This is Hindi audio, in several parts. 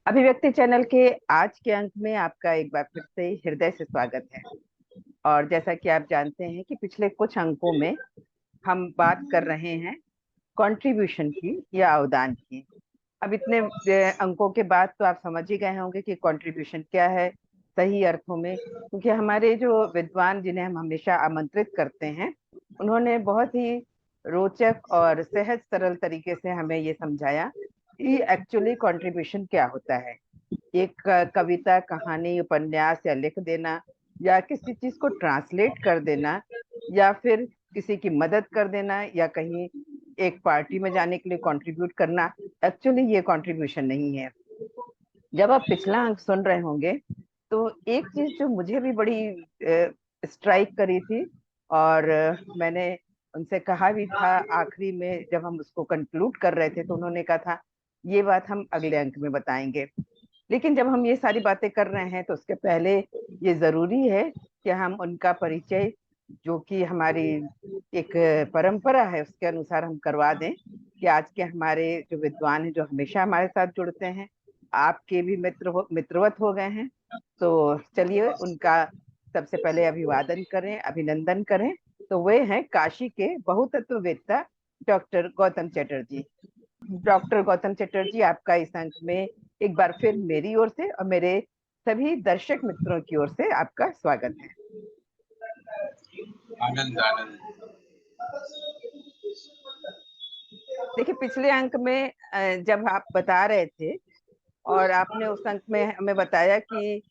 अभिव्यक्ति चैनल के आज के अंक में आपका एक बार फिर से हृदय से स्वागत है। और जैसा कि आप जानते हैं कि पिछले कुछ अंकों में हम बात कर रहे हैं कंट्रीब्यूशन की या अवदान की। अब इतने अंकों के बाद तो आप समझ ही गए होंगे कि कंट्रीब्यूशन क्या है सही अर्थों में, क्योंकि हमारे जो विद्वान जिन्हें हम हमेशा आमंत्रित करते हैं उन्होंने बहुत ही रोचक और सहज सरल तरीके से हमें ये समझाया कि एक्चुअली कंट्रीब्यूशन क्या होता है। एक कविता, कहानी, उपन्यास या लिख देना, या किसी चीज को ट्रांसलेट कर देना, या फिर किसी की मदद कर देना, या कहीं एक पार्टी में जाने के लिए कंट्रीब्यूट करना, एक्चुअली ये कंट्रीब्यूशन नहीं है। जब आप पिछला अंक सुन रहे होंगे तो एक चीज जो मुझे भी बड़ी स्ट्राइक करी थी, और मैंने उनसे कहा भी था आखिरी में जब हम उसको कंक्लूड कर रहे थे, तो उन्होंने कहा था ये बात हम अगले अंक में बताएंगे। लेकिन जब हम ये सारी बातें कर रहे हैं तो उसके पहले ये जरूरी है कि हम उनका परिचय, जो कि हमारी एक परंपरा है, उसके अनुसार हम करवा दें कि आज के हमारे जो विद्वान हैं, जो हमेशा हमारे साथ जुड़ते हैं, आपके भी मित्रवत हो गए हैं। तो चलिए उनका सबसे पहले अभिवादन करें, अभिनंदन करें। तो वे हैं काशी के बहुतत्ववेत्ता डॉक्टर गौतम चटर्जी। डॉक्टर गौतम चटर्जी, आपका इस अंक में एक बार फिर मेरी ओर से और मेरे सभी दर्शक मित्रों की ओर से आपका स्वागत है। आनंद आनंद। देखिए, पिछले अंक में जब आप बता रहे थे और आपने उस अंक में हमें बताया कि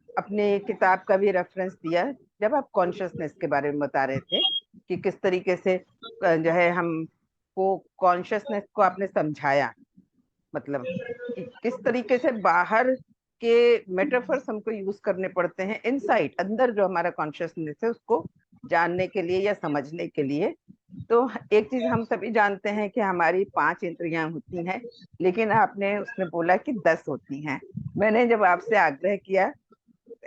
अपने किताब का भी रेफरेंस दिया, जब आप कॉन्शियसनेस के बारे में बता रहे थे कि किस तरीके से जो है हम को कॉन्शियसनेस को आपने समझाया, मतलब कि किस तरीके से बाहर के मेटाफर्स हमको यूज करने पड़ते हैं इनसाइड, अंदर जो हमारा कॉन्शियसनेस है उसको जानने के लिए या समझने के लिए। तो एक चीज हम सभी जानते हैं कि हमारी 5 इंद्रियां होती हैं, लेकिन आपने उसमें बोला कि 10 होती हैं। मैंने जब आपसे आग्रह किया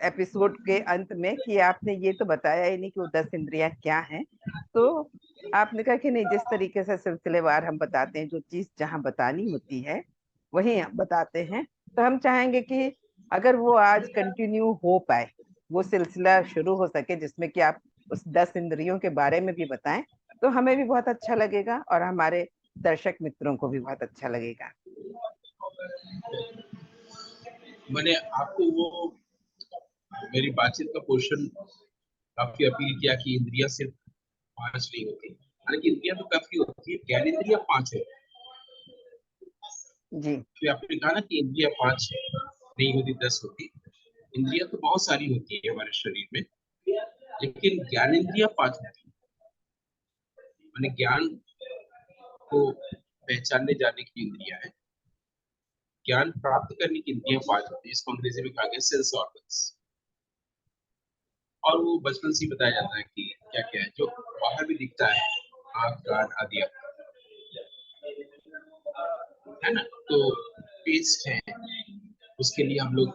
एपिसोड के अंत में कि आपने ये तो बताया ही नहीं कि वो 10 इंद्रियां क्या हैं, तो आपने कहा कि नहीं, जिस तरीके से सिलसिलेवार हम बताते हैं, जो चीज जहां बतानी होती है वही हम बताते हैं। तो हम चाहेंगे कि अगर वो आज कंटिन्यू हो पाए, वो सिलसिला शुरू हो सके जिसमें कि आप उस 10 इंद्रियों के बारे में भी बताएं, तो हमें भी बहुत अच्छा लगेगा और हमारे दर्शक मित्रों को भी बहुत अच्छा लगेगा। मैंने आपको वो मेरी बातचीत का पोर्शन काफी अपील किया कि इंद्रियां सिर्फ 5 नहीं होती, हालांकि इंद्रियां तो काफी होती है, ज्ञान इंद्रियां 5 है। जी। तो आपने कहा ना कि इंद्रियां 5 नहीं होती, 10 होती। इंद्रियां तो बहुत सारी होती है हमारे शरीर में, लेकिन ज्ञान इंद्रियां 5 होती है। मैंने ज्ञान को पहचानने जाने की इंद्रियां है, ज्ञान प्राप्त करने की इंद्रियां 5 होती है, जिसको अंग्रेजी में कहा गया सेंस ऑर्गन्स। और वो बचपन से ही बताया जाता है कि क्या क्या है जो बाहर भी दिखता है, आँख कान आदि, है ना। तो टेस्ट है, उसके लिए हम लोग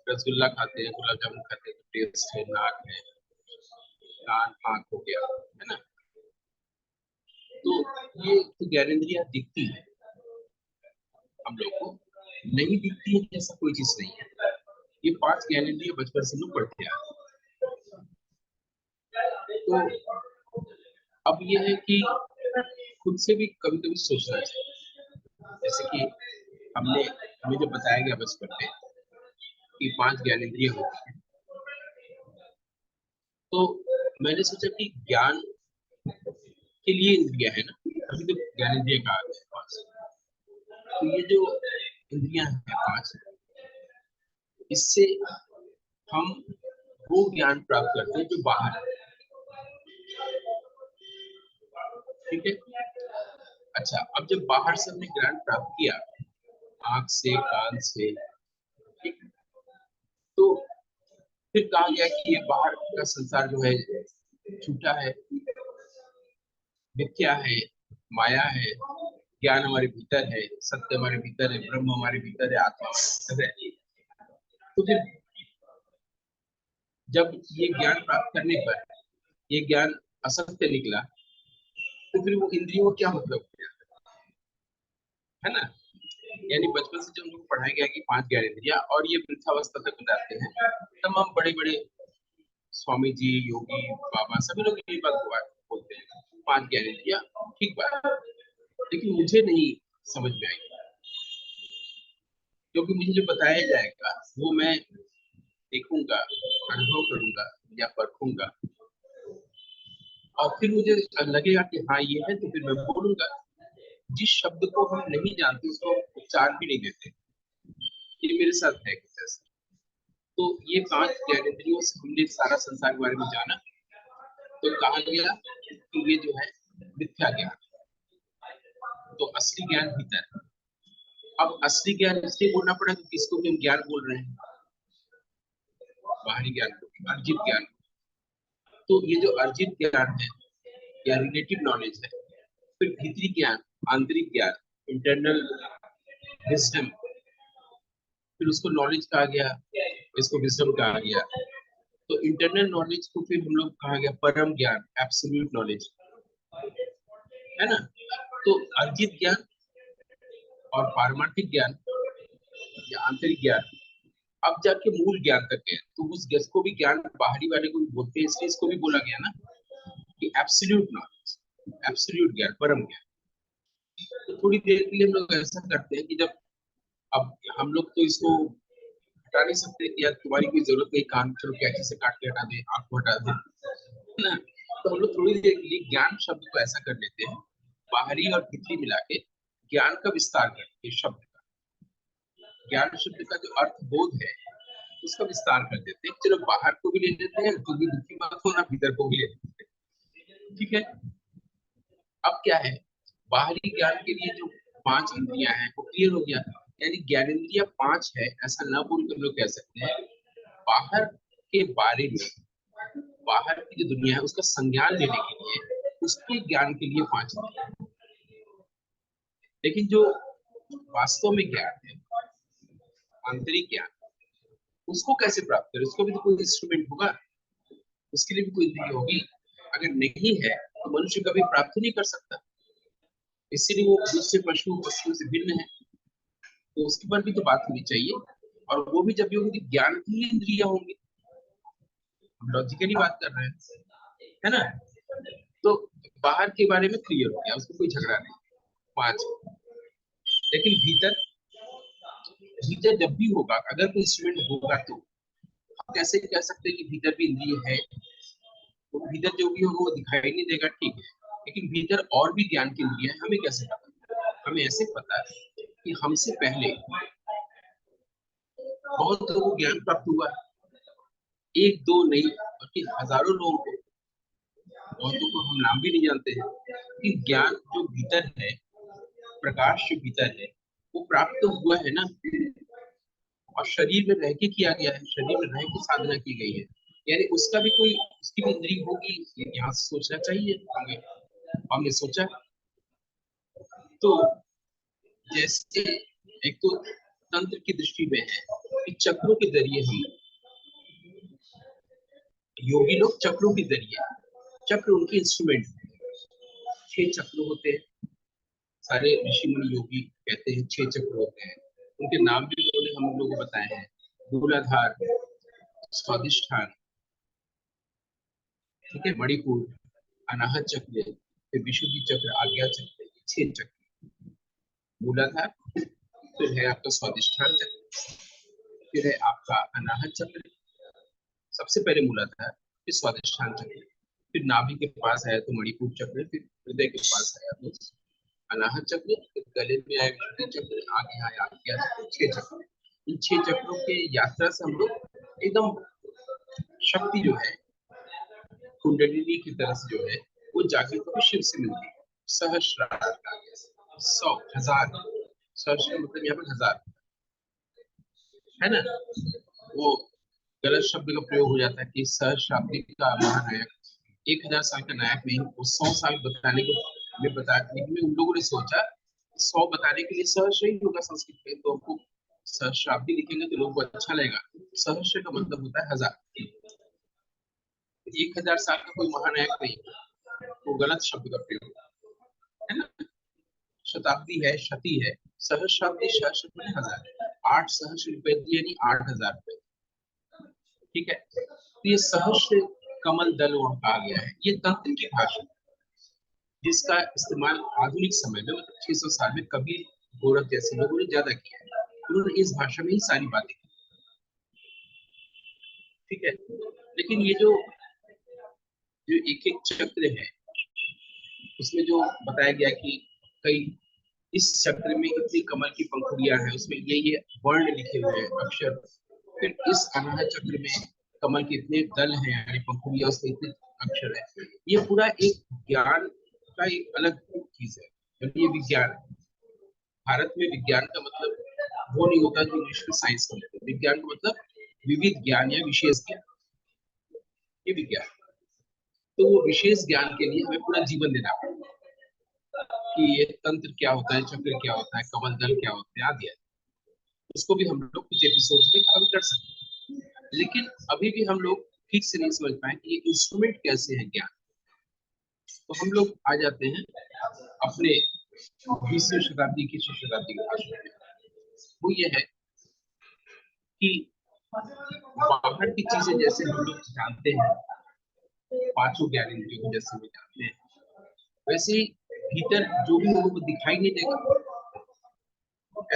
रसगुल्ला खाते हैं, गुलाब जामुन खाते हैं, तो टेस्ट है, नाक है, कान आँख हो गया, है ना। तो ये तो ज्ञानेंद्रियां दिखती है हम लोग को, नहीं दिखती है ऐसा कोई चीज नहीं है। ये 5 ज्ञानेंद्रियां बचपन से लोग पढ़ते आ रहे हैं। तो अब ये है कि खुद से भी कभी कभी सोचना चाहिए, जैसे कि हमें जो बताया गया बचपन में कि 5 ज्ञानेंद्रियां होती हैं, तो मैंने सोचा कि ज्ञान के लिए इंद्रिया है ना, अभी तो ज्ञानेंद्रिय कहा गया है 5। तो ये जो इंद्रियां हैं 5, इससे हम वो ज्ञान प्राप्त करते हैं जो बाहर है। ठीक है। अच्छा, अब जब बाहर से हमने ज्ञान प्राप्त किया, आंख से, कान से, ठीक, तो फिर कहा गया कि ये बाहर का संसार जो है झूठा है, मिथ्या है, माया है। ज्ञान हमारे भीतर है, सत्य हमारे भीतर है, ब्रह्म हमारे भीतर है, आत्मा हमारे भीतर है। तो फिर जब ये ज्ञान प्राप्त करने पर ये ज्ञान असत्य निकला, तो फिर वो इंद्रियों का क्या मतलब हो गया, है ना। यानी बचपन से जब हम लोग को पढ़ाया गया कि 5 ज्ञानेंद्रियां और ये वृद्धावस्था तक जाते हैं, तमाम बड़े बड़े स्वामी जी, योगी बाबा सभी लोग यही बात बोलते हैं, 5 ज्ञानेंद्रियां, ठीक बात। लेकिन मुझे नहीं समझ में आई, क्योंकि मुझे जो बताया जाएगा वो मैं देखूंगा, अनुभव करूंगा या परखूंगा, और फिर मुझे लगेगा कि हाँ ये है, तो फिर मैं बोलूंगा। जिस शब्द को हम नहीं जानते उसको उच्चार भी नहीं देते, ये मेरे साथ है कुछ ऐसा। तो ये 5 ज्ञानेंद्रियों से हमने सारा संसार के बारे में जाना, तो कहा गया कि ये जो है मिथ्या ज्ञान, तो असली ज्ञान भीतर है। अब असली ज्ञान इसलिए बोलना पड़ा कि किसको भी हम ज्ञान बोल रहे हैं, बाहरी ज्ञान को, अर्जित ज्ञान। तो ये जो अर्जित ज्ञान है या रिलेटिव नॉलेज है, फिर भीतरी ज्ञान, आंतरिक ज्ञान, इंटरनल विजडम, फिर उसको नॉलेज कहा गया, इसको विजडम कहा गया। तो इंटरनल नॉलेज को फिर हम लोग कहा गया परम ज्ञान, एब्सोल्यूट नॉलेज, है ना। तो अर्जित ज्ञान और पारमार्थिक ज्ञान या आंतरिक ज्ञान अब जाके मूल ज्ञान तक गए, तो उस को भी ज्ञान बाहरी वाले को भी बोलते हैं, इसलिए इसको भी बोला गया ना कि एब्सोल्यूट नॉलेज, एब्सोल्यूट ज्ञान, परम ज्ञान। तो थोड़ी देर के लिए हम लोग ऐसा करते हैं कि जब, अब हम लोग तो इसको हटा नहीं सकते कि यार तुम्हारी कोई जरूरत नहीं, कान चलो कैंची से काट के हटा दे, आंख को हटा दे, है ना। तो हम लोग थोड़ी देर के लिए ज्ञान शब्द को ऐसा कर लेते हैं, बाहरी और भीतरी मिला के ज्ञान का विस्तार करते हैं, शब्द का, ज्ञान शब्द का जो अर्थ बोध है उसका विस्तार कर देते हैं। चलो बाहर को भी ले लेते हैं, तो भी दुखी मत होना, भीतर को भी ले लेते हैं, ठीक है। अब क्या है, बाहरी ज्ञान के लिए जो 5 इंद्रियां हैं वो क्लियर हो गया, यानी ज्ञानेंद्रिया 5 है ऐसा ना बोल कर लोग कह सकते हैं। बाहर के बारे में, बाहर की जो दुनिया है उसका संज्ञान लेने के लिए, उसके ज्ञान के लिए 5 इंद्रियां। लेकिन जो वास्तव में ज्ञान है, आंतरिक ज्ञान, उसको कैसे प्राप्त करें, उसको भी तो कोई इंस्ट्रूमेंट होगा, उसके लिए भी कोई इंद्रिय होगी। अगर नहीं है तो मनुष्य कभी प्राप्त नहीं कर सकता, इसीलिए वो दूसरे पशु पशुओं से भिन्न है। तो उसके पर भी तो बात होनी चाहिए, और वो भी जब भी होगी ज्ञान की इंद्रिया होंगी, हम लॉजिकली बात कर रहे हैं, है ना। तो बाहर के बारे में क्लियर हो गया, उसको कोई झगड़ा नहीं, 5। लेकिन भीतर, भीतर जब भी होगा, अगर कोई इंस्ट्रूमेंट होगा, तो हम कैसे कह सकते हैं कि भीतर भी इंद्रिय है। तो भीतर जो भी होगा वो दिखाई नहीं देगा, ठीक है, लेकिन भीतर और भी ज्ञान की इंद्रियां है, हमें कैसे पता। हमें ऐसे पता है कि हमसे पहले बहुत लोगों को ज्ञान प्राप्त हुआ, एक दो नहीं बल्कि हजारों लोगों को, बहुतों को हम नाम भी नहीं जानते हैं, कि ज्ञान जो भीतर है, प्रकाश जो भीतर है, वो प्राप्त तो हुआ है ना, और शरीर में रह के किया गया है, शरीर में रह के साधना की गई है, यानी उसका भी कोई, उसकी भी इंद्रिय होगी, यहाँ से सोचना चाहिए हमें। हमने सोचा, तो जैसे एक तो तंत्र की दृष्टि में है कि चक्रों के जरिए हम, योगी लोग चक्रों के जरिए, चक्र उनके इंस्ट्रूमेंट, 6 चक्र होते हैं, सारे ऋषि मुनि योगी कहते हैं 6 चक्र होते हैं, उनके नाम भी उन्होंने हम लोगों को बताए हैं, मूलाधार, स्वादिष्ठान, ठीक है, मणिपुर, अनाहत चक्र, फिर विशुद्धि चक्र, आज्ञा चक्र, 6 चक्र। मूलाधार, फिर है आपका स्वादिष्ठान चक्र, फिर है आपका अनाहत चक्र, सबसे पहले मूलाधार, फिर स्वादिष्ठान चक्र, फिर नाभि के पास आया तो मणिपुर चक्र, फिर हृदय के पास आया तो अनाहत चक्र, फिर गले में आया विशुद्धि चक्र, आगे आया आज्ञा चक्र, 6 चक्र। इन 6 चक्रों के यात्रा से हम लोग एकदम शक्ति जो है, कुंडलिनी की तरह से जो है वो जागृत होकर शिव से मिलती है। सहस्रार, 100, 1000, सहस्र मतलब यहाँ पर 1000, है ना। वो गलत शब्द का प्रयोग हो जाता है कि सहस्राब्दी का महानायक, 1000 साल का नायक नहीं, वो 100 साल बताने को में बताने में उन लोगों ने सोचा 100 बताने के लिए सहस्र ही होगा संस्कृत में, तो हमको सहस्राब्दी लिखेंगे तो लोगों को अच्छा लगेगा। सहस्र का मतलब होता है 1000, 1000 साल का कोई महानायक नहीं, वो गलत शब्द का प्रयोग है ना। शताब्दी है, शती है, सहस्राब्दी, सहस्र मैंने हजार, 8 सहस्र रुपए यानी 8,000 रुपए। ठीक है, तो ये सहस्र कमल दल वहां कहा गया है। ये तंत्र की भाषा जिसका इस्तेमाल आधुनिक समय में मतलब 600 साल में कबीर गोरख जैसे लोगों ने ज्यादा किया है। उन्होंने इस भाषा में ही सारी बातें की। ठीक है, लेकिन ये जो जो एक एक चक्र है उसमें जो बताया गया कि कई इस चक्र में इतनी कमल की पंखुड़ियां हैं, उसमें ये वर्ण लिखे हुए हैं, अक्षर। फिर इस अनाहत चक्र में कमल के इतने दल हैं यानी पंखुड़ियां, उसमें इतने अक्षर है। ये पूरा एक ज्ञान का एक अलग चीज है, यानी ये विज्ञान है। भारत में विज्ञान का मतलब वो नहीं होता जो इंग्लिश में साइंस को लेते हैं। विज्ञान का मतलब विविध ज्ञान या विशेष ज्ञान, ये विज्ञान। तो वो विशेष ज्ञान के लिए हमें पूरा जीवन देना पड़ता है कि ये तंत्र क्या होता है, चक्र क्या होता है, कमल दल क्या होते हैं आदि आदि। उसको भी हम लोग कुछ एपिसोड में कवर कर सकते हैं, लेकिन अभी भी हम लोग ठीक से नहीं समझ पाए कि ये इंस्ट्रूमेंट कैसे है ज्ञान। तो हम लोग आ जाते हैं अपने 20वीं शताब्दी की शताब्दी के भाषण में। वो ये है कि बाहर की चीजें जैसे हम लोग जानते हैं, पांचों ज्ञानेंद्रियों को जैसे हम जानते हैं, वैसे ही भीतर जो भी लोगों को दिखाई नहीं देगा।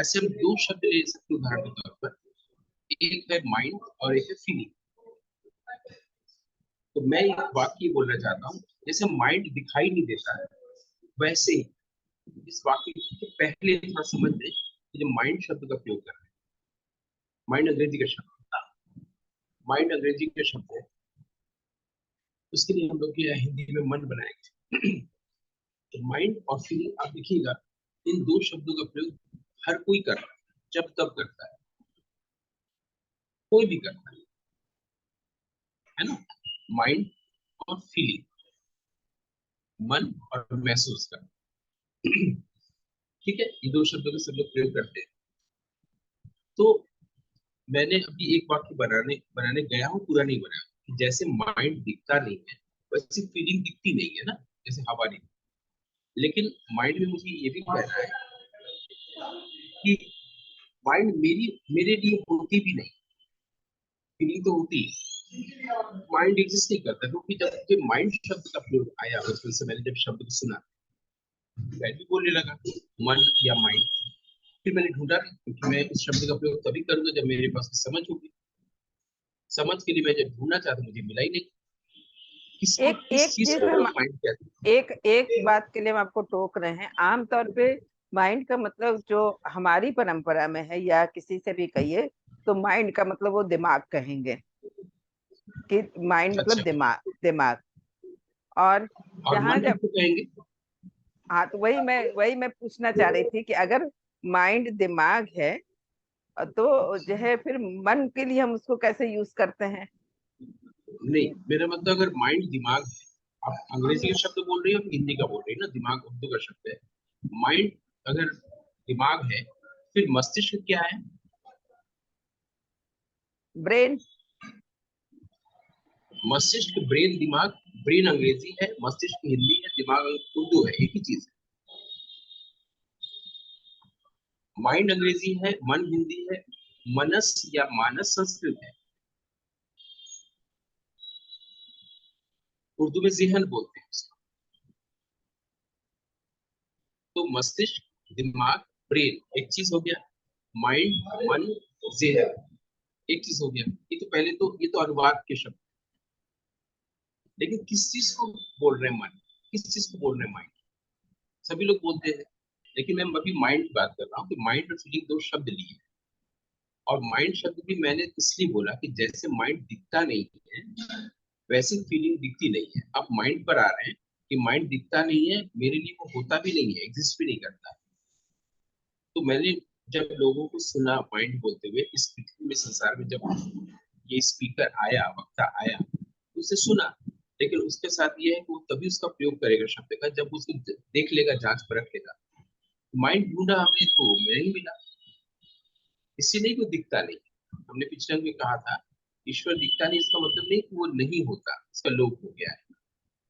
ऐसे हम दो शब्द ले सकते उदाहरण के तौर पर, एक है माइंड और एक है फीलिंग। तो मैं एक वाक्य बोलना चाहता हूँ, जैसे माइंड दिखाई नहीं देता है वैसे ही इस वाक्य के पहले थोड़ा समझ लें कि जो माइंड शब्द का प्रयोग कर रहे हैं, माइंड अंग्रेजी का शब्द, माइंड अंग्रेजी का शब्द है। उसके लिए हम लोग हिंदी में मन बनाएंगे। तो माइंड और फीलिंग आप देखिएगा, इन दो शब्दों का प्रयोग हर कोई कर रहा है, जब तब करता है, कोई भी करता है ना। माइंड और फीलिंग, मन और महसूस करना। ठीक है, ये दो शब्दों का सब लोग प्रयोग करते हैं। तो मैंने अभी एक वाक्य बनाने बनाने गया हूँ, पूरा नहीं बनाया कि जैसे माइंड दिखता नहीं है वैसे फीलिंग दिखती नहीं है ना, जैसे हवा नहीं। लेकिन माइंड में मुझे ये भी कहना है कि माइंड मेरे लिए होती भी नहीं, फीलिंग तो होती है, माइंड एग्जिस्ट नहीं करता। क्योंकि जब ये माइंड शब्द का प्रयोग आया बचपन से, मैंने जब शब्द को सुना मैं भी बोलने लगा मन या माइंड। फिर मैंने ढूंढा क्योंकि मैं इस शब्द का प्रयोग तभी करूंगा जब मेरे पास समझ होगी। समझ के लिए मैं जब ढूंढना चाहता मुझे मिला ही नहीं, किसको एक किस एक चीज चीज को हम, माइंड कहते एक एक बात के लिए हम आपको टोक रहे हैं। आमतौर पे माइंड का मतलब जो हमारी परंपरा में है, या किसी से भी कहिए तो माइंड का मतलब वो दिमाग कहेंगे, कि माइंड हैं। मतलब अच्छा, दिमाग, दिमाग। और और जहां मन जब, किसको कहेंगे? हाँ, तो वही मैं पूछना चाह रही थी कि अगर माइंड दिमाग है तो जो है फिर मन के लिए हम उसको कैसे यूज करते हैं? नहीं, मेरा मतलब अगर माइंड दिमाग है, आप अंग्रेजी का शब्द बोल रही हो हिंदी का बोल रही हो ना, दिमाग उर्दू का शब्द है। माइंड अगर दिमाग है फिर मस्तिष्क क्या है? ब्रेन। मस्तिष्क, ब्रेन, दिमाग। ब्रेन अंग्रेजी है, मस्तिष्क हिंदी है, दिमाग उर्दू है, एक ही चीज है। माइंड अंग्रेजी है, मन हिंदी है, मनस या मानस संस्कृत है, उर्दू में जिहन बोलते हैं उसको। तो मस्तिष्क, दिमाग, ब्रेन एक चीज हो गया, माइंड, मन, जिहन एक चीज हो गया। ये तो पहले तो ये तो अनुवाद के शब्द। लेकिन किस चीज को बोल रहे हैं मन, किस चीज को बोल रहे हैं माइंड? सभी लोग बोलते हैं, लेकिन मैं अभी माइंड की बात कर रहा हूँ कि माइंड और फीलिंग दो शब्द लिए। और माइंड शब्द भी मैंने इसलिए बोला कि जैसे माइंड दिखता नहीं है वैसी फीलिंग दिखती नहीं है। आप माइंड पर आ रहे हैं कि माइंड दिखता नहीं है, मेरे लिए वो होता भी नहीं है, एग्जिस्ट भी नहीं करता। तो मैंने जब लोगों को सुना माइंड बोलते हुए इस पृथ्वी में, संसार में, जब ये स्पीकर आया, वक्ता आया, तो उसे सुना। लेकिन उसके साथ ये है कि वो तभी उसका प्रयोग करेगा शब्द का जब उसको देख लेगा, जांच परख लेगा। माइंड ढूंढा हमने तो नहीं मिला, इससे नहीं वो दिखता नहीं। हमने पिछले में कहा था ईश्वर दिखता नहीं, इसका मतलब नहीं कि वो नहीं होता, इसका लोप हो गया है।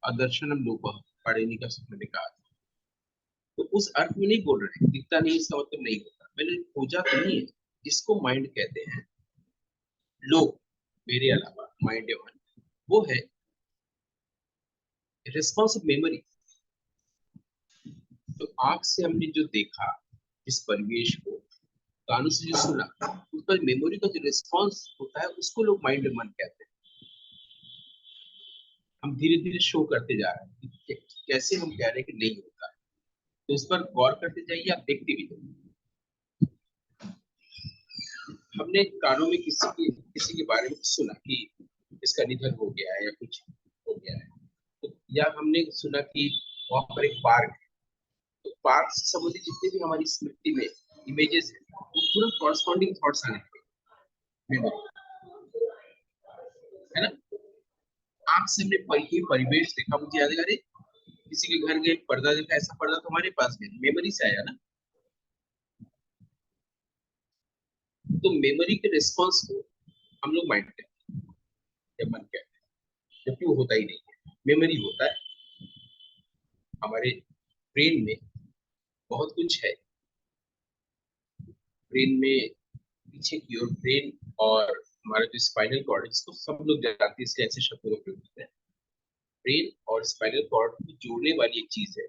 अदर्शनम लोप, पाणिनि का मैंने कहा था। तो उस अर्थ में नहीं बोल रहे हैं, दिखता नहीं इसका मतलब नहीं होता। मैंने खोजा तो नहीं है, जिसको माइंड कहते हैं लोग, मेरे अलावा माइंड या मन, वो है रिस्पॉन्स ऑफ मेमोरी। तो आंख से हमने जो देखा, इस परिवेश को, कानों से जो सुना, उस पर मेमोरी का जो रिस्पॉन्स होता है उसको लोग माइंड और मन कहते हैं। हम धीरे धीरे शो करते जा रहे हैं कि कैसे हम कह रहे हैं कि नहीं होता है। तो उस पर गौर करते जाइए, आप देखते भी जाइए। हमने कानों में किसी के बारे में सुना कि इसका निधन हो गया है या कुछ हो गया है, तो या हमने सुना कि वहां पर एक पार्क है, तो पार्क से संबंधित जितने भी हमारी स्मृति में इमेजेस है, वो तुरंत कॉरस्पॉन्डिंग थॉट्स आने लगे मेमोरी, है ना। आंख से हमने परिवेश देखा, मुझे याद है, अरे किसी के घर गए, पर्दा देखा, ऐसा पर्दा तो हमारे पास भी मेमोरी से आया ना। तो मेमोरी के रिस्पॉन्स को हम लोग माइंड कहते हैं या मन कहते हैं, जबकि वो होता ही नहीं है। मेमोरी होता है हमारे ब्रेन में, बहुत कुछ है ब्रेन में। पीछे की ओर ब्रेन और हमारा जो स्पाइनल कॉर्ड है, जिसको सब लोग जानते हैं इसलिए ऐसे शब्दों का प्रयोग करते हैं, ब्रेन और स्पाइनल कॉर्ड को जोड़ने वाली एक चीज है,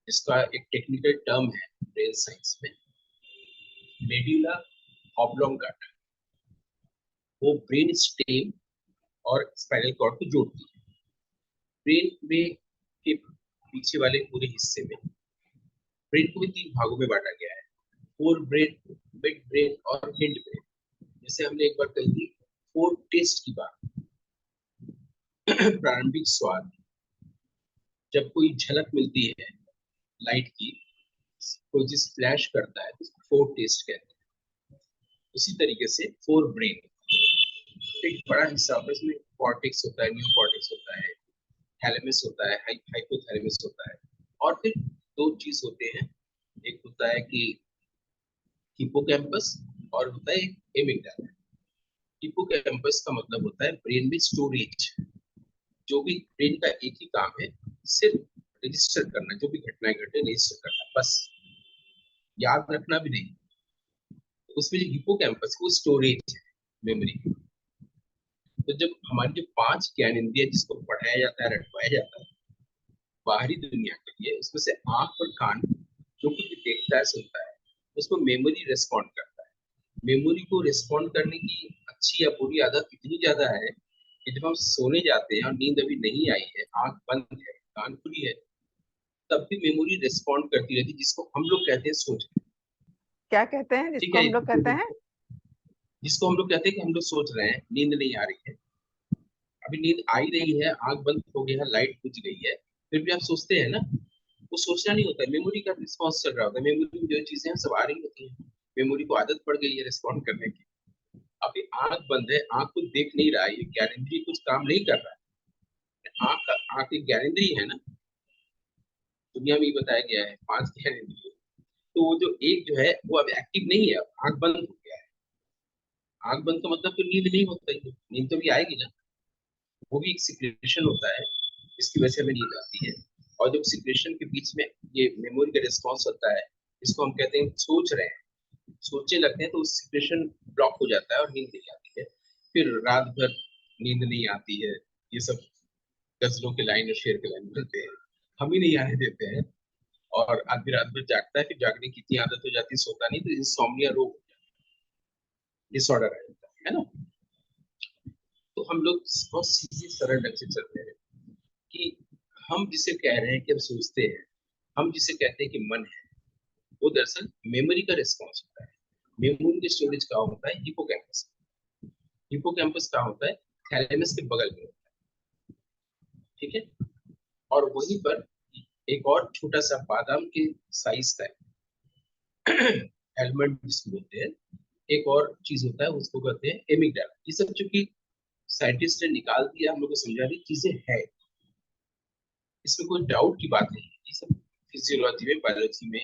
जिसका एक टेक्निकल टर्म है ब्रेन साइंस में, मेडुला ऑब्लोंगाटा। वो ब्रेन स्टेम और स्पाइनल कॉर्ड को जोड़ती है। ब्रेन में के पीछे वाले पूरे हिस्से में ब्रेन को भी तीन भागों में बांटा गया है, फोर ब्रेन, मिड ब्रेन और हिंड ब्रेन। जैसे हमने एक बार कही थी फोर टेस्ट की बात, प्रारंभिक स्वाद, जब कोई झलक मिलती है लाइट की, कोई चीज फ्लैश करता है तो उसको फोर टेस्ट कहते हैं। उसी तरीके से फोर ब्रेन, एक बड़ा हिस्सा होता है, इसमें कॉर्टेक्स होता है, न्यू कॉर्टेक्स होता है, थैलेमस होता है, हाइपोथैलेमस होता है, और फिर दो चीज होते हैं, एक होता है कि हिपोकैम्पस, और होता है एमिगडाला। हिपोकैम्पस का मतलब होता है ब्रेन में स्टोरेज। जो भी ब्रेन का एक ही काम है, सिर्फ रजिस्टर करना, जो भी घटनाएं घटे रजिस्टर करना, बस याद रखना भी नहीं। तो उसमें जो हिपोकैम्पस वो स्टोरेज है मेमोरी। तो जब हमारी जो पांच ज्ञान इंद्रिय, जिसको पढ़ाया जाता है, रटवाया जाता है बाहरी दुनिया के लिए, उसमें से आंख और कान जो कुछ भी देखता है, सुनता है, उसको मेमोरी रिस्पॉन्ड करता है। मेमोरी को रिस्पॉन्ड करने की अच्छी या बुरी आदत इतनी ज्यादा है कि जब हम सोने जाते हैं और नींद अभी नहीं आई है, आंख बंद है, कान खुली है, तब भी मेमोरी रिस्पॉन्ड करती रहती है, जिसको हम लोग कहते हैं सोच। क्या कहते हैं ठीक जिसको है, हम लोग कहते हैं? जिसको हम लोग कहते हैं कि हम लोग सोच रहे हैं, नींद नहीं आ रही है, अभी नींद आ ही रही है, आंख बंद हो गई है, लाइट बुझ गई है, फिर भी आप सोचते हैं ना। वो सोचना नहीं होता है, मेमोरी का रिस्पॉन्स चल रहा होता है। मेमोरी में जो चीजें हैं सब आ रही होती हैं, मेमोरी को आदत पड़ गई है रिस्पॉन्ड करने की। अभी आंख बंद है, आंख को देख नहीं रहा है, ये ज्ञानेंद्रिय कुछ काम नहीं कर रहा है। आंख एक ज्ञानेंद्रिय है ना, दुनिया में ही बताया गया है पांच ज्ञानेंद्रिय। तो वो जो एक जो है वो अब एक्टिव नहीं है, अब आंख बंद हो गया है। आंख बंद का मतलब तो नींद नहीं होता है, नींद तो भी आएगी ना। वो भी एक सिक्रेशन होता है, जिसकी वजह से हमें नींद आती है। और जब सिक्रेशन के बीच में ये मेमोरी का रिस्पॉन्स होता है, इसको हम कहते हैं सोच रहे हैं, सोचने लगते हैं, तो सिक्रेशन ब्लॉक हो जाता है और नींद नहीं आती है। फिर रात भर नींद नहीं आती है, ये सब गजलों के लाइन और शेर के लाइन बनते हैं, हम ही नहीं आने देते हैं। और आधी रात भर जागता है, फिर जागने की इतनी आदत हो जाती है, सोता नहीं, तो इंसोम्निया रोग, डिसऑर्डर आ जाता है ना। तो हम लोग बहुत सीधे सरल ढंग से चलते हैं कि हम जिसे कह रहे हैं कि हम सोचते हैं, हम जिसे कहते हैं कि मन है, वो दरअसल मेमोरी का रिस्पॉन्स होता है। मेमोरी के स्टोरेज कहाँ होता है? हिपोकैम्पस। हिपोकैम्पस कहाँ होता है? थैलेमस के बगल में होता है, ठीक है। और वहीं पर एक और छोटा सा बादाम के साइज का एलिमेंट जिसको बोलते हैं, एक और चीज होता है, उसको कहते हैं एमिगडाला। ये सब चूंकि साइंटिस्ट ने निकाल दिया, हम लोग को समझा दी चीजें है, इसमें कोई डाउट की बात नहीं है। ये सब फिजियोलॉजी में, बायोलॉजी में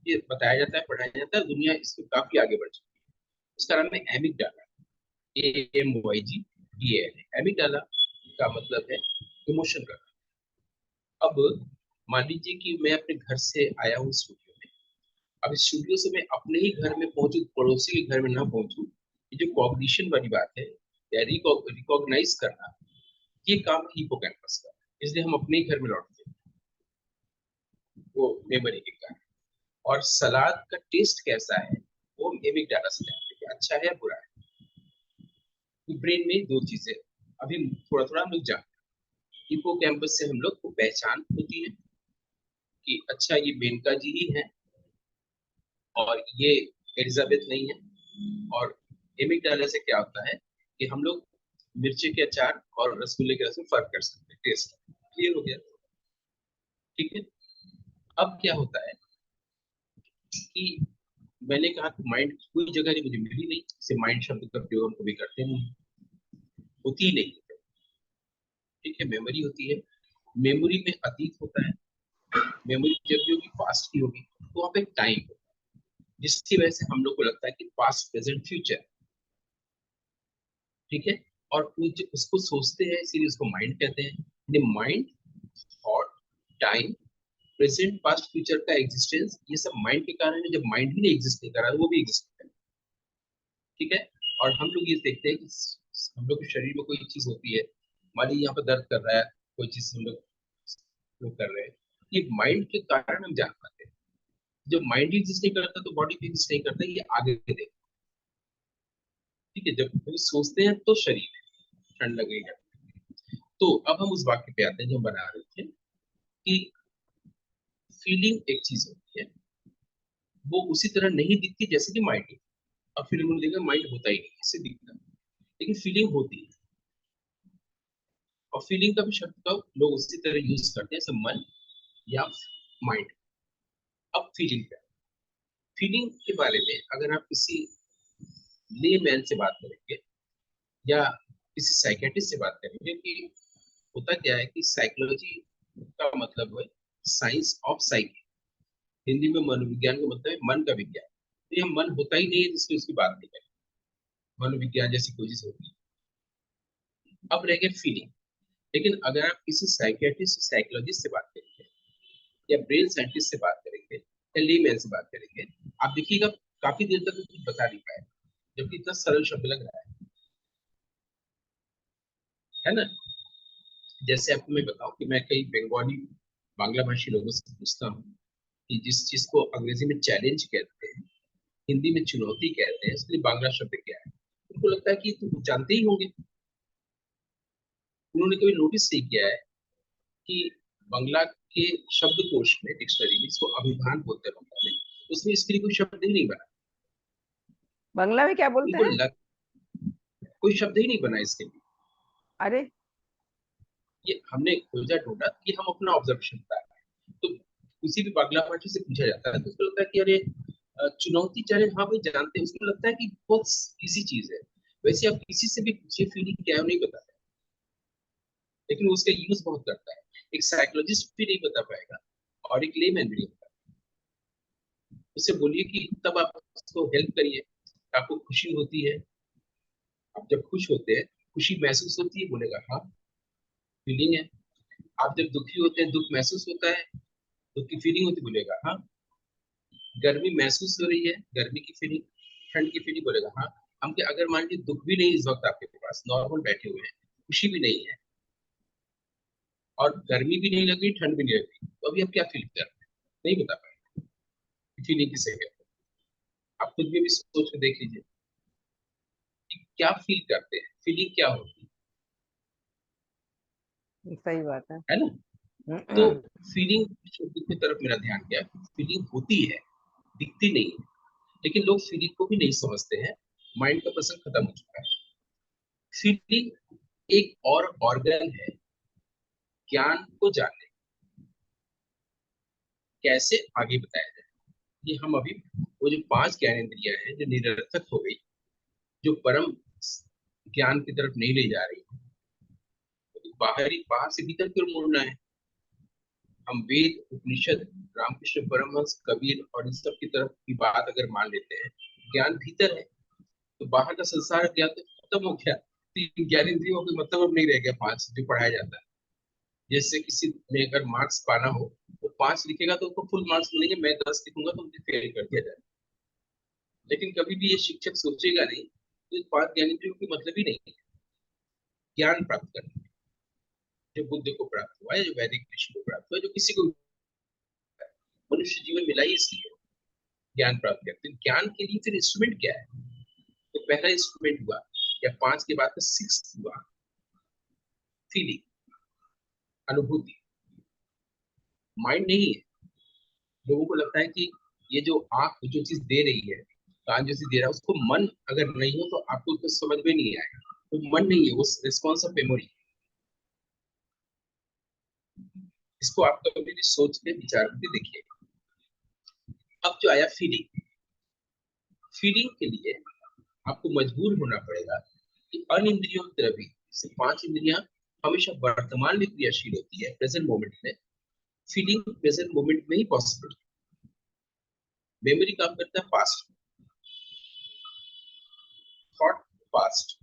ये बताया जाता है, पढ़ाया जाता है, दुनिया इसमें काफी आगे बढ़ चुकी है। उसका नाम है एमिगडाला, AMYGDALA। एमिगडाला का मतलब है इमोशन का। अब मान लीजिए कि मैं अपने घर से आया हूँ स्टूडियो में। अब स्टूडियो से मैं अपने ही घर में पहुंचू, पड़ोसी के घर में ना पहुंचू, ये जो कॉग्निशन वाली बात है या रिकॉग्नाइज करना, ये काम हिपोकैम्पस का है। इसलिए हम अपने ही घर में लौटते हैं वो मेमोरी के कारण। और सलाद का टेस्ट कैसा है वो एमिगडाला से जानते हैं कि अच्छा है या बुरा है। तो ब्रेन में दो चीजें अभी थोड़ा थोड़ा हम लोग जानते हैं। हिपोकैम्पस से हम लोग को पहचान होती है कि अच्छा ये मेनका जी ही है और ये एलिजाबेथ नहीं है। और एमिगडाला से क्या होता है कि हम लोग मिर्ची के अचार और रसगुल्ले के रस में फर्क कर सकते हैं, टेस्ट क्लियर हो गया। ठीक है। अब क्या होता है कि मैंने कहा कि माइंड कोई जगह नहीं मुझे मिली नहीं, इसे माइंड शब्द का प्रयोग हम कभी करते नहीं, होती ही नहीं। ठीक है, मेमोरी होती है। मेमोरी में अतीत होता है। मेमोरी जब भी होगी पास्ट की होगी, तो वहाँ पे टाइम होगा, जिसकी वजह से हम लोग को लगता है कि पास्ट प्रेजेंट फ्यूचर। ठीक है। और उसको सोचते हैं, इसीलिए उसको माइंड कहते हैं। Mind, thought, time, present, past, future का एग्जिस्टेंस, ये सब माइंड के कारण है। जब माइंड ही नहीं एग्जिस्ट नहीं कर रहा है, वो भी एग्जिस्ट कर रहा है। ठीक है। और हम लोग ये देखते हैं कि हम लोग के शरीर में कोई चीज होती है, मान लीजिए यहाँ पर दर्द कर रहा है, कोई चीज हम लोग लोग कर रहे हैं, ये माइंड के कारण हम जान पाते हैं। जब माइंड एग्जिस्ट नहीं करता तो बॉडी भी एग्जिस्ट नहीं करता, ये आगे देखते। ठीक है। जब कोई सोचते हैं तो शरीर ठंड लगेगा। तो अब हम उस वाक्य पे आते हैं जो हम बना रहे थे कि फीलिंग एक चीज होती है, वो उसी तरह नहीं दिखती जैसे कि माइंड है। अब फिर उन्होंने देखा माइंड होता ही नहीं, इससे दिखता, लेकिन फीलिंग होती है। और फीलिंग का भी शब्द का लोग उसी तरह यूज करते हैं जैसे मन या माइंड। अब फीलिंग का, फीलिंग के बारे में अगर आप किसी लेमैन से बात करेंगे या किसी साइकेट्रिस्ट से बात करेंगे कि होता क्या है कि साइकोलॉजी का मतलब है साइंस ऑफ साइकी, हिंदी में मनोविज्ञान का मतलब है मन का विज्ञान। तो यह मन होता ही नहीं है जिसकी उसकी बात नहीं करें, मनोविज्ञान जैसी कोई चीज होती है। अब रह गया फीलिंग। लेकिन अगर आप किसी साइकेट्रिस्ट साइकोलॉजिस्ट से बात करेंगे या ब्रेन साइंटिस्ट से बात करेंगे या लीमैन से बात करेंगे, आप देखिएगा काफी देर तक वो कुछ बता नहीं पाए, जबकि इतना सरल शब्द लग रहा है ना। जैसे आपको मैं बताऊं कि मैं कई बंगाली बांग्ला भाषी लोगों से पूछता हूँ कि जिस चीज को अंग्रेजी में चैलेंज कहते हैं, हिंदी में चुनौती कहते हैं, इसलिए बांग्ला शब्द क्या है, उनको लगता है कि तुम जानते ही होंगे। उन्होंने कभी नोटिस नहीं किया है कि बांग्ला के शब्दकोश में, डिक्शनरी में, इसको अभिधान बोलते हैं बांग्ला में, उसमें इसके लिए कोई शब्द ही नहीं बना। बंगला में क्या बोलते उनको हैं? लग कोई शब्द ही नहीं बना इसके लिए। अरे। ये हमने खोजा ढूंढा कि हम अपना ऑब्जर्वेशन बता रहे हैं। तो किसी भी बांग्ला भाषी से पूछा जाता है तो उसको लगता है कि अरे चुनौती चैलेंज, हाँ भाई जानते हैं, उसको लगता है कि बहुत इजी चीज है। वैसे आप किसी से भी पूछिए फीलिंग क्या है वो नहीं बता, लेकिन वो उसका यूज बहुत करता है। एक साइकोलॉजिस्ट भी नहीं बता पाएगा और एक लेमैन भी नहीं बता। उससे बोलिए कि तब आप उसको हेल्प करिए, आपको खुशी होती है, आप जब खुश होते हैं खुशी महसूस होती है, बोलेगा हाँ फीलिंग है। आप जब दुखी होते हैं दुख महसूस होता है, दुख की फीलिंग होती है, बोलेगा हाँ। गर्मी महसूस हो रही है, गर्मी की फीलिंग, ठंड की फीलिंग, बोलेगा हाँ। हम क्या, अगर मान लीजिए दुख भी नहीं इस वक्त आपके पास, नॉर्मल बैठे हुए हैं, खुशी भी नहीं है और गर्मी भी नहीं लग रही, ठंड भी नहीं लग रही, तो अभी आप क्या फील कर रहे हैं, नहीं बता पाएंगे। फीलिंग किसे कहते हैं, आप खुद भी अभी सोच के देख लीजिए कि क्या फील करते हैं, फीलिंग क्या होती सही बात है। है ना। तो फीलिंग शब्द की तरफ मेरा ध्यान गया। फीलिंग होती है, दिखती नहीं है, लेकिन लोग फीलिंग को भी नहीं समझते हैं। माइंड का प्रसंग खत्म हो चुका है। फीलिंग एक और ऑर्गन है ज्ञान को जानने, कैसे आगे बताया जाए। ये हम अभी वो जो पांच ज्ञानेंद्रियां हैं जो निरर्थक हो गई, जो परम ज्ञान की तरफ नहीं ले जा रही, तो बाहर से भीतर की ओर मुड़ना है। हम वेद, उपनिषद, रामकृष्ण परमहंस, कबीर और इन सब की तरफ की बात अगर मान लेते हैं, ज्ञान भीतर है, तो बाहर का संसार ज्ञान तो खत्म हो गया। तो ज्ञानेंद्रियों का मतलब अब नहीं रह गया पांच जो पढ़ाया जाता है। जैसे किसी ने अगर मार्क्स पाना हो वो 5 लिखेगा तो उसको फुल मार्क्स मिलेंगे, मैं 10 लिखूंगा तो मुझे फेल कर दिया जाएगा। लेकिन कभी भी ये शिक्षक सोचेगा नहीं तो इस 5 ज्ञानेंद्रियों की मतलब ही नहीं है ज्ञान प्राप्त करना। जो बुद्ध को प्राप्त हुआ है, जो वैदिक ऋषि को प्राप्त हुआ है, जो किसी को मनुष्य जीवन मिला ही इसलिए ज्ञान प्राप्त करते हैं। ज्ञान के लिए फिर इंस्ट्रूमेंट क्या है? तो पहला इंस्ट्रूमेंट हुआ, या 5 के बाद में 6 हुआ, फीलिंग, अनुभूति। माइंड नहीं है। लोगों को लगता है कि ये जो आंख जो चीज दे रही है, कान जो चीज दे रहा है, उसको मन अगर नहीं हो तो आपको उसको समझ में नहीं आएगा। वो मन नहीं है, वो रिस्पॉन्स ऑफ मेमोरी। इसको आप कभी भी सोच के विचार करके देखिए। अब जो आया फीलिंग, फीलिंग के लिए आपको मजबूर होना पड़ेगा कि अन इंद्रियों की तरफ भी, जैसे 5 इंद्रियां हमेशा वर्तमान में क्रियाशील होती है, प्रेजेंट मोमेंट में। फीलिंग प्रेजेंट मोमेंट में ही पॉसिबल। मेमोरी काम करता है पास्ट, थॉट पास्ट।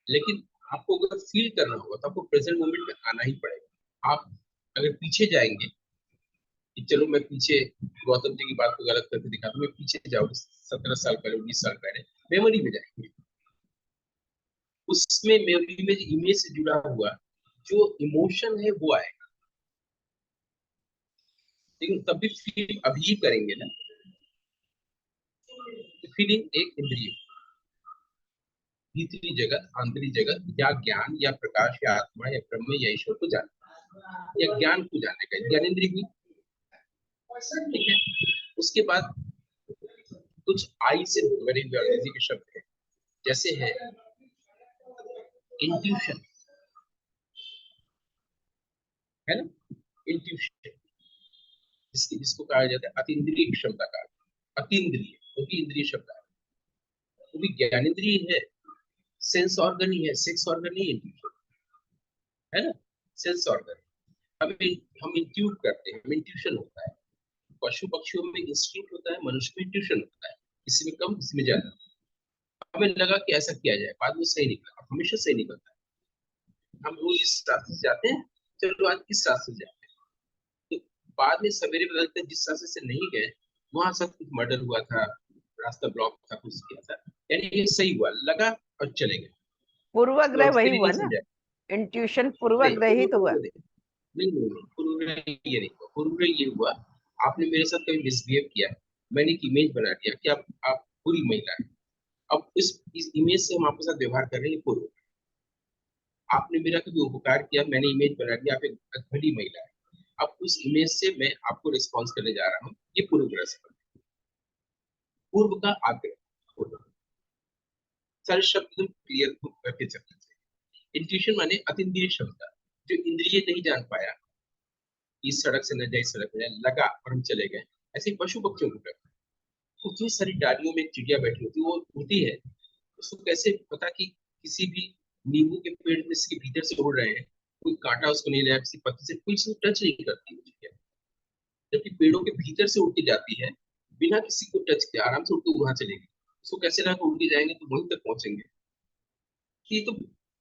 लेकिन आपको अगर फील करना होगा तो आपको प्रेजेंट मोमेंट में आना ही पड़ेगा। आप अगर पीछे जाएंगे कि चलो मैं पीछे गौतम जी की बात को गलत करके दिखा दूं, मैं पीछे जाऊंगा 17 साल पहले, 19 साल पहले, मेमोरी में जाएंगे। उसमें मेमोरी में इमेज से जुड़ा हुआ जो इमोशन है वो आएगा। लेकिन तब भी फील अभी करेंगे ना। तो फीलिंग एक इंद्रिय, भीतरी जगत, आंतरिक जगत, या ज्ञान या प्रकाश या आत्मा या ब्रह्म या ईश्वर को जानना, या ज्ञान को जानने का ज्ञानेंद्रिय हुई। ठीक है। उसके बाद कुछ आई से बने हुए अंग्रेजी के शब्द है, जैसे है इंट्यूशन, है ना। इंट्यूशन जिसको कहा जाता है अतीन्द्रिय क्षमता का। अतीन्द्रिय वो भी इंद्रिय शब्द है, वो भी ज्ञानेंद्रिय है, सेंस ऑर्गन ही है, सेक्स ऑर्गन नहीं है, है ना। सेंस ऑर्गन हम हम इंट्यूट करते हैं, हम इंट्यूशन होता है। पशु पक्षियों में इंस्टिंक्ट होता है, मनुष्य में इंट्यूशन होता है, किसी में कम किसी में ज्यादा। हमें लगा कि ऐसा किया जाए, बाद में सही निकला, हमेशा सही निकलता है। हम रोज इस रास्ते से जाते हैं, चलो आज किस रास्ते से जाते हैं, तो बाद में सवेरे पता लगता है जिस रास्ते से नहीं गए वहां सब कुछ मर्डर हुआ था, रास्ता ब्लॉक था, कुछ किया था। यानी ये सही हुआ, लगा और चले गए। पूर्वाग्रह वही लॉजिकली हुआ नहीं ना, समझा। इंट्यूशन नहीं, पूर्वाग्रह ही तो हुआ। पूर्व नहीं नहीं नहीं, पूर्व ये नहीं हुआ। पूर्व ये हुआ, आपने मेरे साथ कभी मिसबिहेव किया, मैंने एक इमेज बना दिया कि आप बुरी महिला है। अब इस इमेज से हम आपके साथ व्यवहार कर रहे हैं, पूर्व। आपने मेरा कभी उपकार किया, मैंने इमेज बना दिया आप एक भली महिला है। अब उस इमेज से मैं आपको रिस्पॉन्स करने जा रहा हूँ, ये पूर्व ग्रह से पूर्व का आग्रह। पूर्व सारे शब्द एकदम क्लियर करके चलना चाहिए। इंट्यूशन माने अतीन्द्रिय क्षमता, जो इंद्रिय नहीं जान पाया, इस सड़क से न जाए, इस सड़क में जाए, लगा और हम चले गए। ऐसे ही पशु पक्षियों को करते हैं। उतनी सारी डालियों में एक चिड़िया बैठी होती है, वो उड़ती है, उसको कैसे पता कि किसी भी नींबू के पेड़ में इसके भीतर से उड़ रहे हैं, कोई कांटा उसको नहीं लगा, किसी पत्ती से कोई चीज टच नहीं करती वो चिड़िया। जबकि पेड़ों के भीतर से उड़ के जाती है, बिना किसी को टच किए आराम से उड़ के वहां चलेगी। उसको कैसे लगा उड़ के जाएंगे तो वहीं तक पहुंचेंगे। ये तो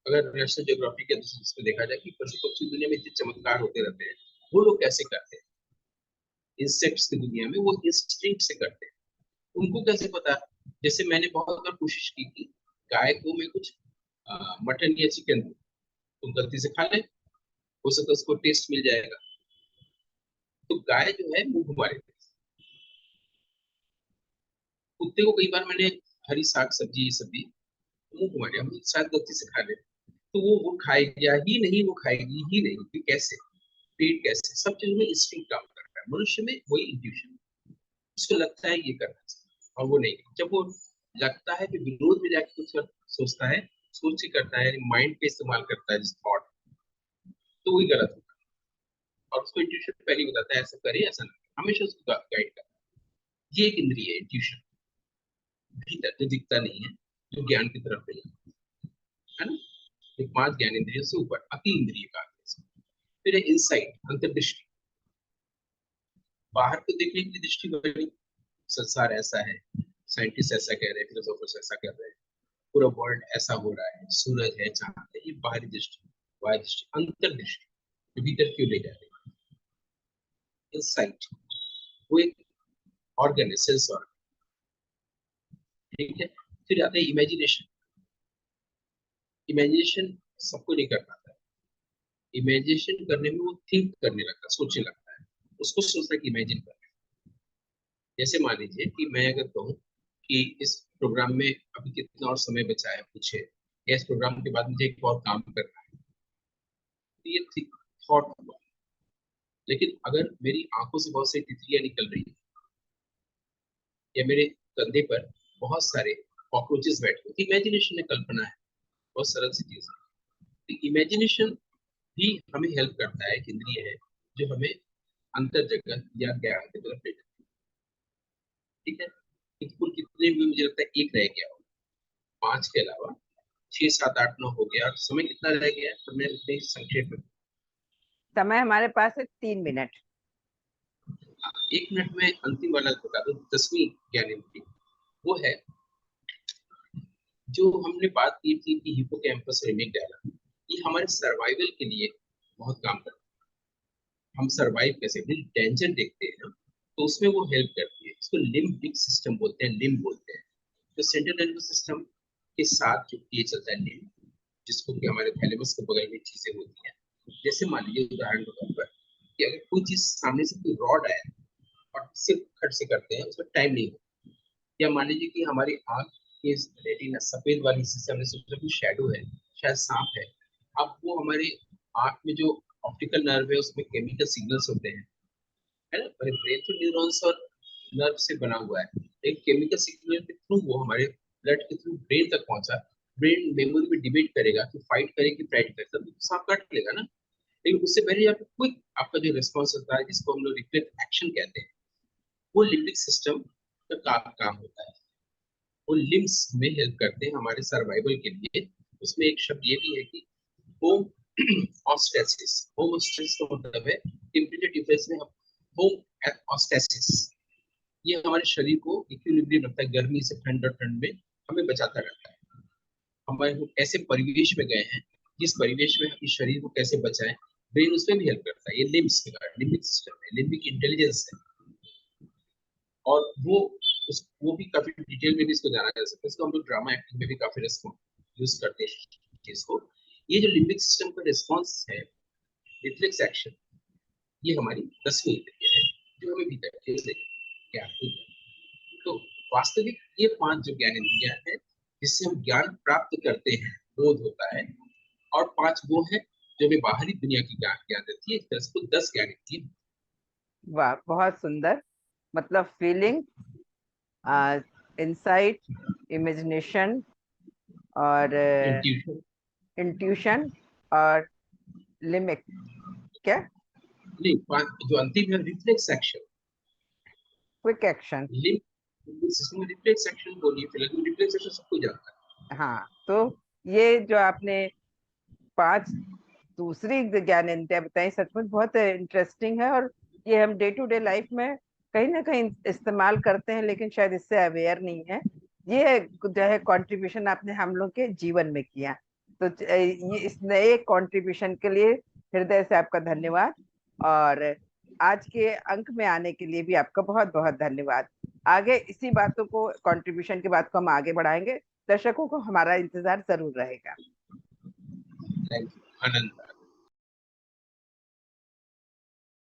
अगर नेशनल ज्योग्राफी के इसमें देखा जाए कि पशु पक्षी दुनिया में इतने चमत्कार होते रहते हैं, वो लोग कैसे करते हैं। इंसेक्ट्स की दुनिया में वो इंस्टिंक्ट से करते हैं। उनको कैसे पता? जैसे मैंने बहुत बार कोशिश की थी, गाय को मैं कुछ मटन या चिकन दूं, तो गलती से खा ले, हो सकता है उसको टेस्ट मिल जाएगा। तो गाय जो है मुंह घुमा लेती है। कुत्ते को कई बार मैंने हरी साग सब्जी ये सब दी, मुंह घुमा लिया, हम शायद गलती से खा ले, तो वो खाएगा ही नहीं, वो खाएगी ही नहीं कि कैसे, पेट कैसे, सब चीज में इंस्टिंक्ट काम करता है। मनुष्य में वही इंट्यूशन, उसको लगता है ये करना चाहिए और वो नहीं। जब वो लगता है कि विरोध में जाके कुछ सोचता है, सोच के करता है, माइंड पे इस्तेमाल करता है थॉट, तो वही गलत होता है। और उसको इंट्यूशन पहले ही बताता है ऐसा करे ऐसा नहीं, हमेशा उसको गाइड करता है। ये एक इंद्रिय है इंट्यूशन, भीतर जो दिखता नहीं है, जो ज्ञान की तरफ नहीं है ना। ये 5 ज्ञान इंद्रियों से ऊपर अति इंद्रिय का अर्थ है इसमें। फिर इंसाइट, अंतर्दृष्टि, बाहर को देखने की दृष्टि बनी, संसार ऐसा है, साइंटिस्ट ऐसा कह रहे हैं, फिलोसोफर्स ऐसा कर रहे हैं, पूरा वर्ल्ड ऐसा हो रहा है, सूरज है चांद है, ये बाहरी दृष्टि। बाहरी दृष्टि, अंतर्दृष्टि, जो भीतर क्यों ले जा रही है। इंसाइट, वो एक ऑर्गन है, सेंस ऑर्गन, ठीक है। फिर आता है इमेजिनेशन। इमेजिनेशन सबको नहीं कर पाता है। इमेजिनेशन करने में वो थिंक करने लगता है, सोचने लगता है, उसको सोचता है कि इमेजिन कर। जैसे मान लीजिए कि मैं अगर कहूँ कि इस प्रोग्राम में अभी कितना और समय बचा है पूछे, या इस प्रोग्राम के बाद मुझे एक और काम करना है, तो ये थॉट हुआ। लेकिन अगर मेरी आंखों से बहुत सारी तितलियां निकल रही है, या मेरे कंधे पर बहुत सारे कॉकरोचेस बैठे, तो इमेजिनेशन में कल्पना है, बहुत सरल सी चीज है। इमेजिनेशन भी हमें हेल्प करता है, एक इंद्रिय है जो हमें अंतर जगत या ज्ञान की तरफ ले जाती है, ठीक है। कुल कितने हुए, मुझे लगता है एक रह गया हो, 5 के अलावा 6 7 8 9 हो गया। और समय कितना रह गया है, तो मैं उतने ही संक्षेप में, समय हमारे पास है 3 मिनट। 1 मिनट में अंतिम वाला बता दो। 10वीं ज्ञानेंद्रिय वो है जो हमने बात की थी कि हिप्पोकैम्पस और एमिगडाला, ये हमारे सर्वाइवल के लिए बहुत काम करता है। हम सर्वाइव कैसे, डेंजर देखते हैं ना, तो उसमें वो हेल्प करती है। इसको लिम्बिक सिस्टम बोलते हैं, लिम्ब बोलते हैं। तो सेंट्रल नर्वस सिस्टम के साथ जो ये चलता है लिम्ब, जिसको कि हमारे थैलेमस के बगल में चीजें होती हैं। जैसे मान लीजिए उदाहरण के तौर पर कि अगर कोई चीज सामने से कोई रॉड आए और सिर्फ खट से करते हैं, उसमें टाइम नहीं होता। या मान लीजिए कि हमारी आंख के रेटिना सफेद वाली हिस्से से हमने सोचा कि शैडो है, शायद सांप है। अब वो हमारे आंख में जो ऑप्टिकल नर्व है उसमें केमिकल सिग्नल्स होते हैं, है ना। हमारे ब्रेन तो न्यूरॉन्स और नर्व से बना हुआ है, एक केमिकल सिग्नल के थ्रू वो हमारे ब्लड के थ्रू ब्रेन तक पहुंचा। ब्रेन मेमोरी में डिबेट करेगा कि फाइट करे कि फ्लाइट करे, तब तो सांप काट लेगा ना। लेकिन उससे पहले आपको क्विक आपका जो रिस्पॉन्स होता है, जिसको हम लोग रिफ्लेक्स एक्शन कहते हैं, वो लिम्बिक सिस्टम का काम होता है। वो लिम्स में हेल्प करते हैं हमारे सर्वाइवल के लिए। उसमें एक शब्द ये भी है कि होम ऑस्टेसिस। होम ऑस्टेसिस का मतलब है टेम्परेचर डिफरेंस में होम ऑस्टेसिस। ये हमारे शरीर को इक्विलिब्रियम रखता है, गर्मी से ठंड और ठंड में हमें बचाता रहता है। हमारे हम ऐसे परिवेश में गए हैं जिस परिवेश में इस शरीर को कैसे बचाएं, ब्रेन उसमें भी हेल्प करता है। ये लिम्स के कारण लिम्बिक सिस्टम है, लिम्बिक इंटेलिजेंस है। और वो भी काफी डिटेल में भी इसको जाना जा सकता है। इसको हम लोग ड्रामा एक्टिंग में भी काफी यूज करते हैं चीज को। ये जो लिम्बिक सिस्टम का रिस्पॉन्स है, रिफ्लेक्स एक्शन, ये हमारी 10वीं इंद्रिय है जो हमें भीतर के ज्ञान को। तो वास्तविक ये 5 जो ज्ञान इंद्रियां हैं जिससे हम ज्ञान प्राप्त करते हैं, बोध होता है। और 5 वो है जो हमें बाहरी दुनिया की ज्ञान देती है। इस तरह से 10 ज्ञान इंद्रिय। वाह, बहुत सुंदर। मतलब फीलिंग, इंसाइट, इमेजिनेशन, और इंट्यूशन, इंट्यूशन, और लिमिक, क्या, नहीं, जो अंतिम है reflex action. Quick action. Limbic system में रिफ्लेक्स एक्शन बोलिए, फिलहाल रिफ्लेक्स एक्शन सबको जानता है। हाँ, तो ये जो आपने 5 दूसरी ज्ञानेंद्रियां बताई, सचमुच बहुत इंटरेस्टिंग है। और ये हम डे टू डे लाइफ में कहीं ना कहीं इस्तेमाल करते हैं, लेकिन शायद इससे अवेयर नहीं है। ये जो है कंट्रीब्यूशन आपने हम लोग के जीवन में किया, तो ये इस नए कंट्रीब्यूशन के लिए हृदय से आपका धन्यवाद। और आज के अंक में आने के लिए भी आपका बहुत बहुत धन्यवाद। आगे इसी बातों को, कंट्रीब्यूशन की बात को हम आगे बढ़ाएंगे। दर्शकों को हमारा इंतजार जरूर रहेगा। Thank you, Anand.